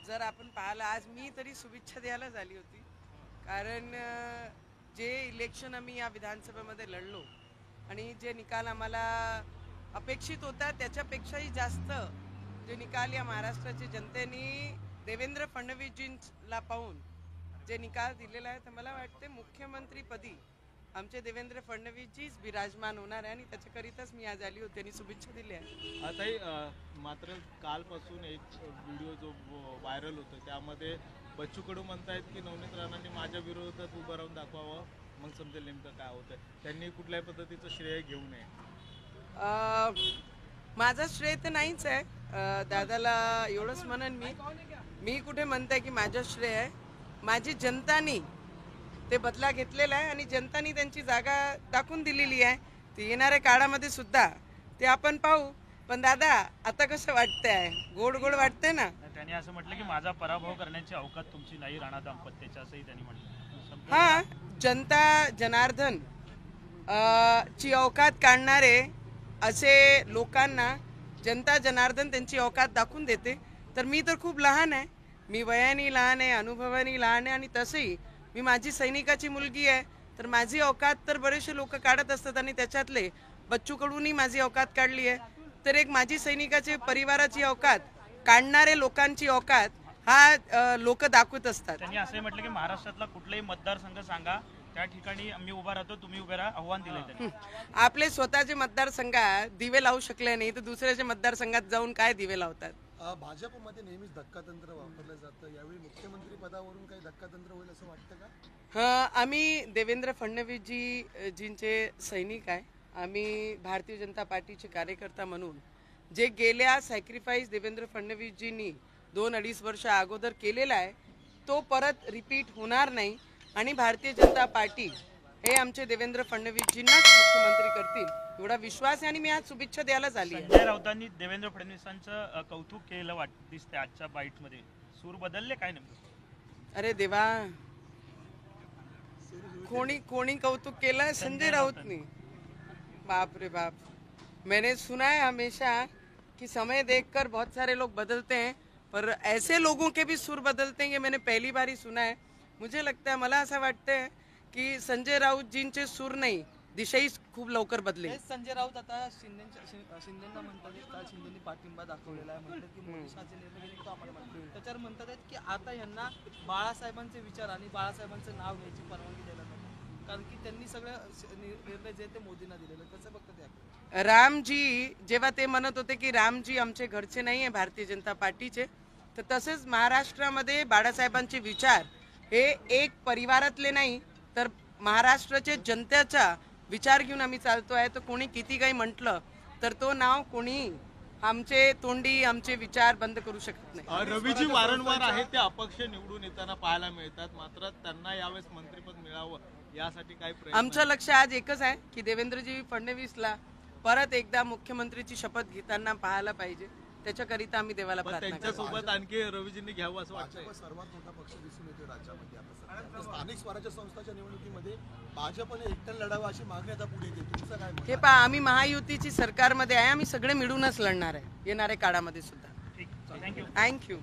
जर आपण पाहिलं आज मी तरी शुभेच्छा द्यायला झाली होती, कारण जे इलेक्शन आम्ही या विधानसभेमध्ये लढलो आणि जे निकाल आम्हाला अपेक्षित होता त्याच्यापेक्षाही जास्त जे निकाल या महाराष्ट्राच्या जनतेने देवेंद्र फडणवीसजींना पाहून जे निकाल दिलेला आहे, तर मला वाटते मुख्यमंत्रीपदी आमचे देवेंद्र फडणवीसजीच विराजमान होणार आहे आणि त्याच्याकरिताच मी आज आली होती आणि शुभेच्छा दिल्या आहे. आताही मात्र कालपासून एक व्हिडिओ जो व्हायरल होतो त्यामध्ये बच्चू कडू म्हणतायत की नवनीत राणांनी माझ्या विरोधात उभं राहून दाखवावं, मग समजेल नेमकं काय होतं. त्यांनी कुठल्याही पद्धतीचं श्रेय घेऊ नये. माझा श्रेय तर नाहीच आहे. दादाला एवढंच म्हणन मी कुठे म्हणताय की माझं श्रेय आहे. माझी जनतानी ते बदला घेतलेला आहे आणि जनतानी त्यांची जागा दाखवून दिलेली आहे. ते येणाऱ्या काळामध्ये सुद्धा ते आपण पाहू. पण दादा आता कसं वाटतंय, गोड गोड वाटतंय ना. त्यांनी असं म्हटलं की माझा पराभव करण्याची अवकात तुमची नाही राणा दाम्पत्याच्या, असंही त्यांनी म्हटलं. हा, जनता जनार्दन ची अवकात काढणारे असे लोकांना जनता जनार्दन त्यांची अवकात दाखवून देते. तर मी तर खूप लहान आहे, मी वयाने लहान आहे, अनुभवाने लहान आहे आणि तसंही मी माझी सैनिकाची मुलगी आहे. तर माझी अवकात तर बरेचसे लोक काढत असतात आणि त्याच्यातले बच्चू कडूंनी माझी अवकात काढली आहे. तर एक माझी सैनिकाचे परिवाराची अवकात काढणारे लोकांची अवकात हा लोक दाखवत असतात. त्यांनी असंही म्हटलं की महाराष्ट्रातला कुठलाही मतदारसंघ सांगा, त्या ठिकाणी आम्ही उभा राहतो, तुम्ही उभे राहा, आव्हान दिलंय त्यांनी. आपले स्वतःचे मतदारसंघात दिवे लावू शकले नाही तर दुसऱ्याच्या मतदारसंघात जाऊन काय दिवे लावतात. भाजपमध्ये नेहमीच धक्कातंत्र वापरलं जातं, यावेळी मुख्यमंत्री पदावरून काही धक्कातंत्र होईल असं वाटतं का? हां, आम्ही देवेंद्र फडणवीसजींचे सैनिक आहे. आम्ही भारतीय जनता पार्टीचे कार्यकर्ता म्हणून जे गेल्या सॅक्रिफाईस देवेंद्र फडणवीसजींनी 2-2.5 वर्ष अगोदर केलेला आहे तो परत रिपीट होणार नाही आणि भारतीय जनता पार्टी हे आमचे देवेंद्र फडणवीसजींनाच मुख्यमंत्री करतील एवढा विश्वास आहे आणि मी आज शुभेच्छा द्यायला झाली आहे. संजय राऊतांनी देवेंद्र फडणवीसांचं कौतुक केलं दिसते आजच्या बाईटमध्ये. सूर बदलले काय नेमकं? अरे देवा, कोणी कौतुक केलं? संजय राऊतनी. बाप रे बाप, मैंने सुना है हमेशा कि समय देखकर बहुत सारे लोग बदलते हैं, पर ऐसे लोगों के भी सुर बदलते हैं ये मैंने पहली बार ही सुना है. मुझे लगता है, मला असं वाटतं की संजय राऊतजींचे सूर नाही, दिशाही खूप लवकर बदले. संजय राऊत आता शिंदेना म्हणतात, शिंदेनी पाठिंबा दाखवलेला आहे, म्हणतात की मोदी शाहचे निर्णय घेतले तो आम्हाला माहिती. त्याच्यावर म्हणतात की आता यांना बाळासाहेबांचे विचार आणि बाळासाहेबांचं नाव घ्यायची परवानगी द्यायला नको, कारण की त्यांनी सगळं निर्णय जे ते मोदींना दिलेलं. कसं बघतात ते? रामजी जेव्हा ते म्हणत होते की रामजी आमचे घरचे नाही आहे भारतीय जनता पार्टीचे, तर तसेच महाराष्ट्रामध्ये बाळासाहेबांचे विचार हे एक परिवारातले नाही तर महाराष्ट्राचे जनतेचा विचार घेऊन आम्ही चालतो आहे. तर कोणी किती काही म्हटलं तर तो नाव कोणी आमचे तोंडी आमचे विचार बंद करू शकत नाही. रवीजी वारंवार आहे ते अपक्ष निवडून येताना पाहायला मिळतात, मात्र त्यांना यावेळेस मंत्रिपद मिळावं यासाठी काय प्रयत्न? आमचं लक्ष आज एकच आहे की देवेंद्रजी फडणवीसला परत एकदा मुख्यमंत्रीची शपथ घेताना पाहायला पाहिजे. त्याच्याकरिता आम्ही देवाला प्रार्थना करतो. त्यांच्यासोबत आणखी रवीजींनी घ्यावं असं वाटतं. सर्वात मोठा पक्ष दिसून येतो राज्यामध्ये आता सध्या. स्थानिक स्वराज्य संस्थांच्या निवडणुकीमध्ये भाजपने एकटं लढावं अशी मागणी आता पुढे येते. तुमचं काय मत? हे पहा, आम्ही महायुतीची सरकारमध्ये आहे, आम्ही सगळे मिळूनच लढणार आहे येणाऱ्या काळामध्ये सुद्धा. थँक्यू. थँक्यू.